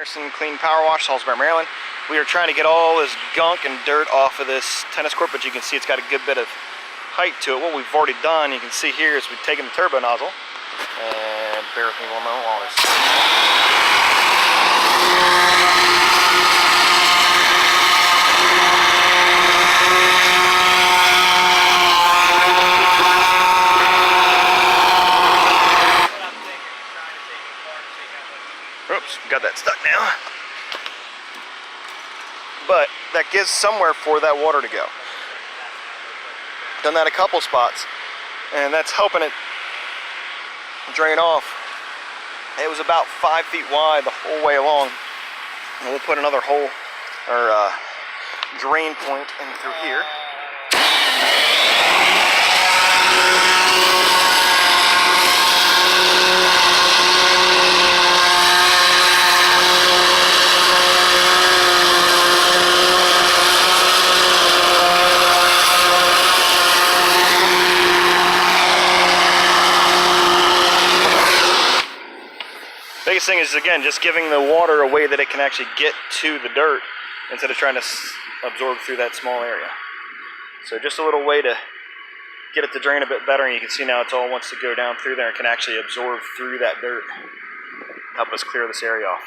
Anderson Clean Power Wash, Salisbury, Maryland. We are trying to get all this gunk and dirt off of this tennis court, but you can see it's got a good bit of height to it. What we've already done, you can see here, is we've taken the turbo nozzle, and bear with me one moment while this. Oops, got that stuck now. But that gives somewhere for that water to go. Done that a couple spots, and that's helping it drain off. It was about 5 feet wide the whole way along. And we'll put another hole or drain point in through here. Biggest thing is, again, just giving the water a way that it can actually get to the dirt instead of trying to absorb through that small area. So just a little way to get it to drain a bit better, and you can see now it all wants to go down through there and can actually absorb through that dirt, help us clear this area off.